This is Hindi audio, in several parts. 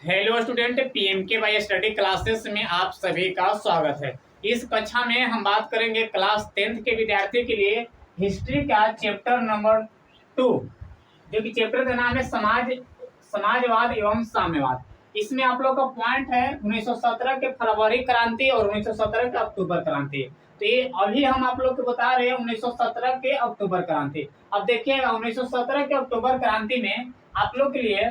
Hello student, PMKY study classes में आप सभी का स्वागत है। इस कक्षा में हम बात करेंगे क्लास 10th के विद्यार्थी के लिए हिस्ट्री का चैप्टर नंबर 2, जो कि चैप्टर का नाम है समाजवाद एवं साम्यवाद। इसमें आप लोग का पॉइंट है 1917 के फरवरी क्रांति और 1917 के अक्टूबर क्रांति। तो ये अभी हम आप लोग को बता रहे हैं 1917 के अक्टूबर क्रांति। अब देखिएगा 1917 के अक्टूबर क्रांति में आप लोग के लिए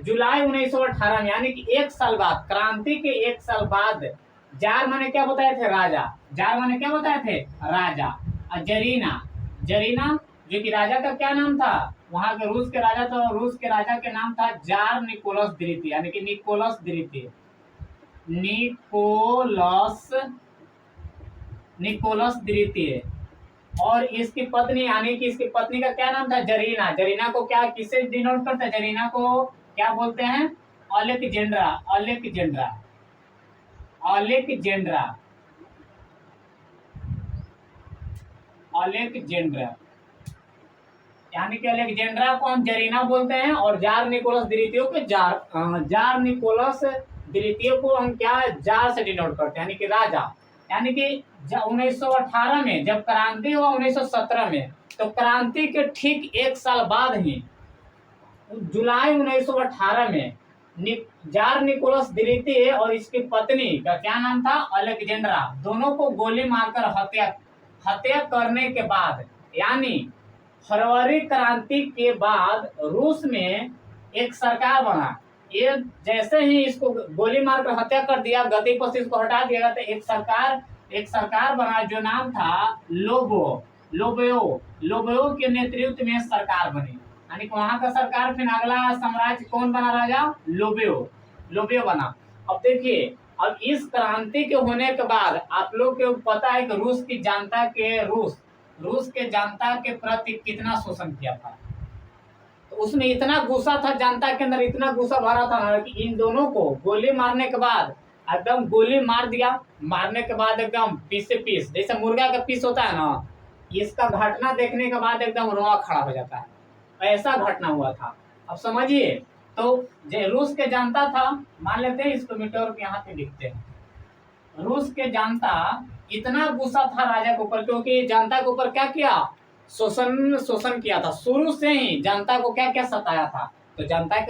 जुलाई 1918 में यानी कि एक साल बाद, क्रांति के एक साल बाद जार माने क्या बताए थे? राजा। जार माने क्या बताए थे? राजा। और जरीना, जरीना जो कि राजा का क्या नाम था? वहां के रूस के राजा, तो रूस के राजा के नाम था जार निकोलस द्वितीय, यानी कि निकोलस द्वितीय। निकोलस द्वितीय। और इसकी पत्नी, यानी कि इसकी पत्नी का क्या नाम था? जरीना। जरीना को क्या, किससे डिनोट करते हैं? जरीना को क्या बोलते हैं? अलेक्जेंड्रा। अलेक्जेंड्रा, अलेक्जेंड्रा, अलेक्जेंड्रा, यानी कि अलेक्जेंड्रा को हम जरीना बोलते हैं। और जार निकोलस द्वितीय को जार निकोलस द्वितीय को हम क्या, जार से डिनोट करते हैं, यानी कि राजा। यानी कि 1918 में जब क्रांति हुआ 1917 में, तो क्रांति के ठीक एक साल बाद ही जुलाई 1918 में जार निकोलस द्वितीय और इसकी पत्नी का क्या नाम था? अलेक्जेंड्रा, दोनों को गोली मारकर हत्या करने के बाद, यानी फरवरी क्रांति के बाद रूस में एक सरकार बना। ये जैसे ही इसको गोली मारकर हत्या कर दिया, गद्दी पर से इसको हटा दिया गया, तो एक सरकार बना जो नाम था लोबोयो के नेतृत्व में सरकार बनी। यानी कि वहां का सरकार, फिर अगला साम्राज्य कौन बना? राजा लोबोयो बना। अब देखिए, अब इस क्रांति के होने के बाद आप लोग को पता है कि रूस के जनता के प्रति कितना शोषण किया था। तो उसमें इतना गुस्सा था, जनता के अंदर इतना गुस्सा भरा था ना कि इन दोनों को गोली मारने के बाद एकदम गोली मार दिया। मारने के बाद एकदम पीस से पीस, जैसे मुर्गा का पीस होता है ना, इसका घटना देखने के बाद एकदम रोआ खड़ा हो जाता है। ऐसा घटना हुआ था। अब समझिए, तो रूस के जनता था, मान लेते हैं इसको मीटर यहाँ पे लिखते हैं। रूस के जनता इतना गुस्सा था राजा के ऊपर, क्योंकि जनता के ऊपर क्या किया? शोषण किया था। शुरू से ही जनता को क्या क्या सताया था। तो जनता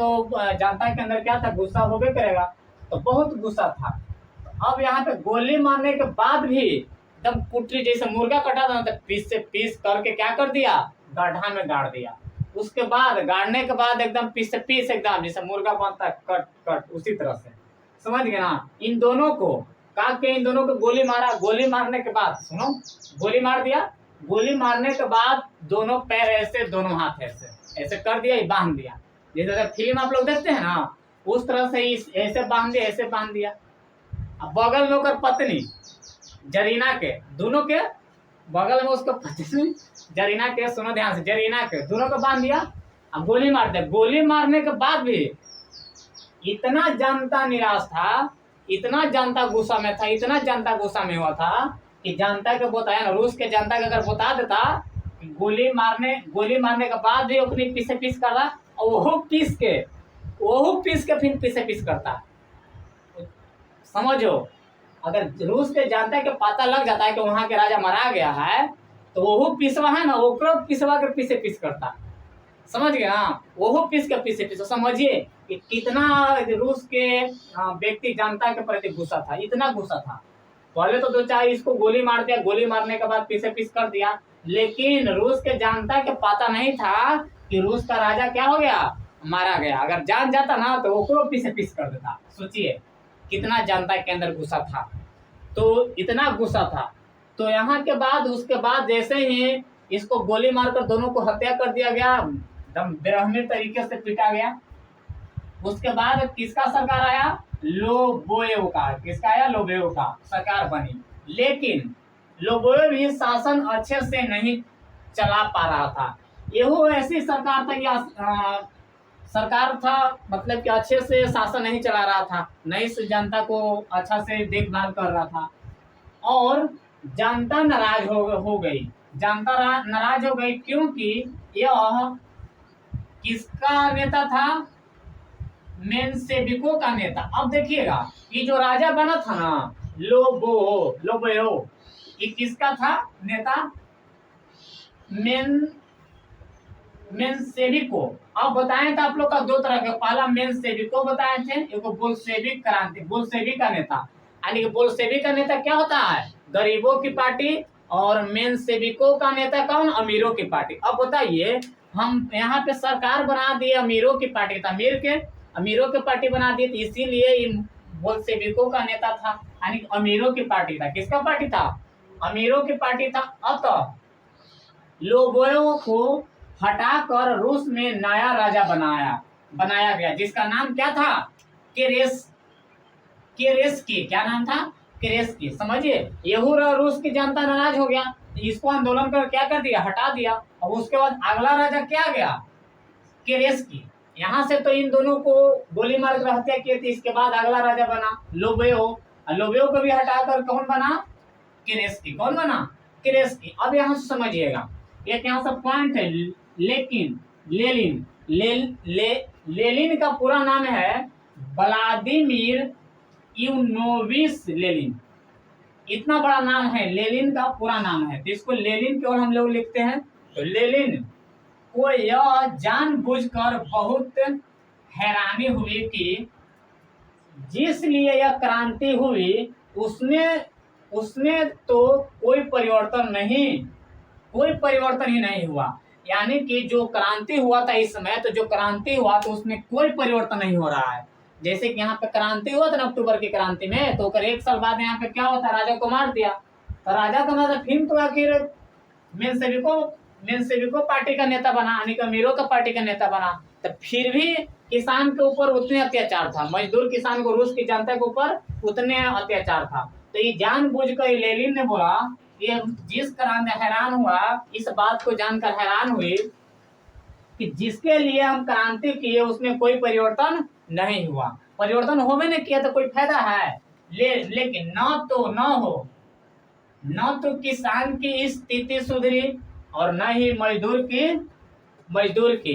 के अंदर क्या था? गुस्सा होबे करेगा। तो बहुत गुस्सा था। तो अब यहाँ पे गोली मारने के बाद भी एकदम कुटरी, जैसे मुर्गा कटा था ना, तो पीस से पीस करके क्या कर दिया? गड्ढा में गाड़ दिया। उसके बाद गाड़ने के बाद एकदम पीस से पीस, एकदम जैसे मुर्गा बनता है कट कट, उसी तरह से। समझ गए ना? इन दोनों को गोली मारा। गोली मारने के बाद, सुनो, गोली मार दिया। गोली मारने के बाद दोनों पैर ऐसे, दोनों हाथ ऐसे ऐसे कर दिया, बांध दिया। जैसे फिल्म आप लोग देखते हैं ना, उस तरह से ऐसे बांध दिया, ऐसे बांध दिया। अब बगल में होकर पत्नी जरीना के, दोनों के बगल में उसको पत्नी जरीना के, सुनो ध्यान से, जरीना के दोनों को बांध दिया। अब गोली मार दिया। गोली मारने के बाद भी इतना जनता निराश था, इतना जनता गुस्सा में था, इतना जनता गुस्सा में हुआ था कि जनता को बताया ना, रूस के जनता को अगर बता देता कि गोली मारने के बाद भी अपनी पीछे पीस कर रहा, और वो पीस के फिर पीछे पीस करता। समझो, अगर रूस के जनता के पता लग जाता है कि वहां के राजा मारा गया है, तो वो पिसवा है ना, वो पिसवा कर पीछे पीस करता। समझ गए ना? वो पीस के पीछे पीस। समझिए कि कितना रूस के व्यक्ति जनता के प्रति गुस्सा था, इतना गुस्सा था। पहले तो दो चार इसको गोली मार दिया, गोली मारने के बाद पीछे पीस कर दिया, लेकिन रूस के जनता के पता नहीं था कि रूस का राजा क्या हो गया? मारा गया। अगर जान जाता ना, तो वो पीछे पीस कर देता। सोचिए कितना जनता के अंदर गुस्सा था। तो इतना गुस्सा था। तो यहाँ के बाद, उसके बाद जैसे ही इसको गोली मारकर दोनों को हत्या कर दिया गया, एकदम बेरहमी तरीके से पीटा गया। उसके बाद किसका सरकार आया? लोबोयो का। किसका आया? लोबोयो का सरकार बनी। लेकिन लोबोयो भी शासन अच्छे से नहीं चला पा रहा था। यह ऐसी सरकार था कि मतलब कि अच्छे से शासन नहीं चला रहा था, नहीं से जनता को अच्छा से देखभाल कर रहा था। और जनता नाराज हो गई। जनता नाराज हो गई क्योंकि यह किसका नेता था? मेंशेविकों का नेता। अब देखिएगा ये जो राजा बना था ना, लोबोयो, ये किसका था नेता? मेंशेविको। अब बताए थे आप लोग का दो तरह के, पहला मेंशेविको बताए थे, एक बोल्शेविक क्रांति, बोल्शेविक का नेता। यानी कि बोल्शेविक का नेता क्या होता है? गरीबों की पार्टी। और मेंशेविको का नेता कौन? अमीरों की पार्टी। अब बताइए, हम यहाँ पे सरकार बना दिए अमीरों की पार्टी, था अमीरों की पार्टी बना दी, तो इसीलिए बोल्शेविकों का नेता था, यानी अमीरों की पार्टी था। किसका पार्टी था? अमीरों की पार्टी था। अतः लोबोयो को हटाकर रूस में नया राजा बनाया गया, जिसका नाम क्या था? केरेस्की। क्या नाम था? केरेस्की। समझिए, यहू रूस की जनता नाराज हो गया, इसको आंदोलन कर क्या कर दिया? हटा दिया। और उसके बाद अगला राजा क्या गया? केरेस्की। यहाँ से तो इन दोनों को गोली मार कर हत्या की थी। इसके बाद अगला राजा बना लोबेयो। लोबेयो को भी हटाकर कौन बना? केरेस्की। कौन बना? केरेस्की। अब यहाँ से समझिएगा, एक यहाँ से पॉइंट है, लेकिन लेनिन का पूरा नाम है व्लादिमीर इवानोविच लेनिन। इतना बड़ा नाम है, लेनिन का पूरा नाम है, तो इसको लेनिन केवल हम लोग लिखते हैं। तो लेनिन को यह जानबूझकर बहुत हैरानी हुई कि जिस लिए यह क्रांति हुई उसमें तो कोई परिवर्तन ही नहीं हुआ। यानी कि जो क्रांति हुआ था इस समय, तो जो क्रांति हुआ तो उसमें कोई परिवर्तन नहीं हो रहा है। जैसे कि यहाँ पे क्रांति हुआ था ना, अक्टूबर की क्रांति में, तो कर 1 साल बाद यहाँ पे क्या होता? राजा को मार दिया। तो राजा को मार, फिर तो आखिर मेंशेविको पार्टी का नेता बना, यानी कि अमीरों का पार्टी का नेता बना। तो फिर भी किसान के ऊपर उतने अत्याचार था, मजदूर किसान को, रूस की जनता के ऊपर उतने अत्याचार था। तो ये जानबूझकर लेनिन ने बोला, ये जिस क्रांति हैरान हुआ, इस बात को जानकर हैरान हुई कि जिसके लिए हम क्रांति किए उसमें कोई परिवर्तन नहीं हुआ। परिवर्तन होवे नहीं किया तो कोई फायदा है? लेकिन न तो किसान की स्थिति सुधरी और न ही मजदूर की,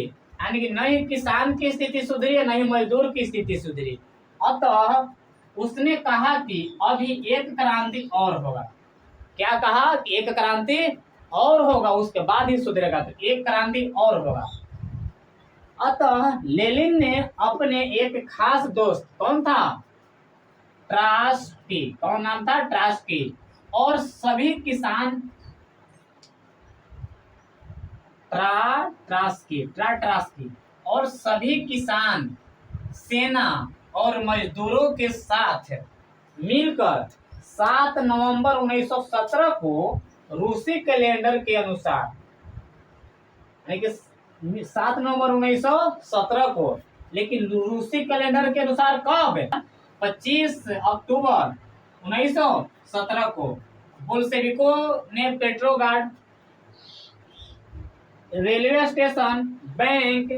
यानी कि न ही किसान की स्थिति सुधरी न ही मजदूर की स्थिति सुधरी। अतः उसने कहा कि अभी एक क्रांति और होगा। क्या कहा? कि एक क्रांति और होगा, उसके बाद ही सुधरेगा। तो एक क्रांति और होगा। अतः लेनिन ने अपने एक खास दोस्त, कौन था? ट्रास्की। कौन नाम था? ट्रास्की। और सभी किसान ट्रास्की और सभी किसान, सेना और मजदूरों के साथ मिलकर 7 नवंबर 1917 को रूसी कैलेंडर के अनुसार, यानी कि 7 नवंबर 1917 को, लेकिन रूसी कैलेंडर के अनुसार कब? 25 अक्टूबर 1917 को बोल्शेविकों ने Petrograd railway station, bank,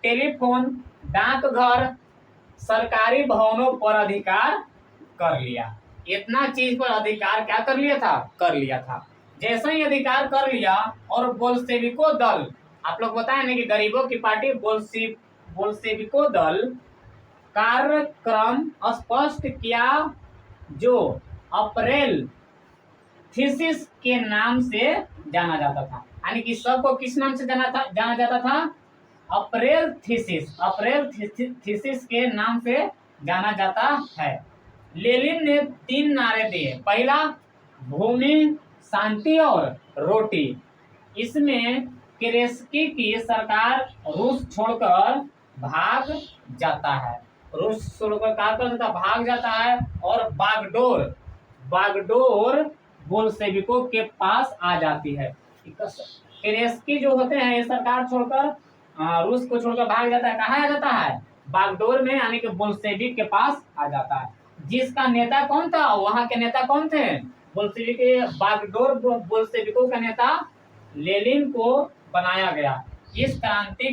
telephone, डाकघर, सरकारी भवनों पर अधिकार कर लिया। इतना चीज पर अधिकार क्या कर लिया था? कर लिया था। जैसे ही अधिकार कर लिया और बोल्शेविको दल, आप लोग बताएं ना कि गरीबों की पार्टी बोल्शेविको दल कार्यक्रम स्पष्ट किया, जो अप्रैल थीसिस के नाम से जाना जाता था। यानी कि सबको किस नाम से जाना जाता था? अप्रैल थीसिस के नाम से जाना जाता है। लेनिन ने 3 नारे दिए। पहला, भूमि, शांति और रोटी। इसमें केरेस्की की सरकार रूस छोड़कर भाग जाता है, भाग जाता है और बागडोर बोल्शेविकों के पास आ जाती है। केरेस्की जो होते हैं, ये सरकार छोड़कर रूस को छोड़कर भाग जाता है। कहाँ आ जाता है? बागडोर में, यानी कि बोल्शेविक के पास आ जाता है। जिसका नेता कौन था? वहां के नेता कौन थे? बोल्शेविक। बागडोर बोल्शेविकों का नेता लेनिन को बनाया गया। इसी क्रांति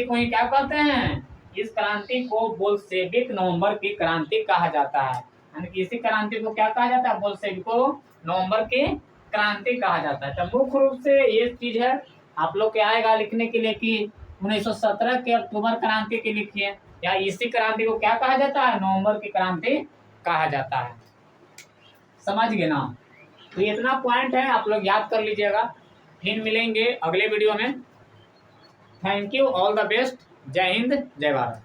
को ही क्या कहते हैं? इस क्रांति को बोल्शेविक नवंबर की क्रांति कहा जाता है। यानी कि इसी क्रांति को क्या कहा जाता है? बोल्शेविकों नवंबर की क्रांति कहा जाता है। तो मुख्य रूप से ये चीज है, आप लोग के आएगा लिखने के लिए कि 1917 के अक्टूबर क्रांति की लिखी है, या इसी क्रांति को क्या कहा जाता है, नवंबर की क्रांति कहा जाता है। समझ गए ना। तो इतना पॉइंट है, आप लोग याद कर लीजिएगा। फिर मिलेंगे अगले वीडियो में। Thank you, all the best. जय हिंद, जय भारत।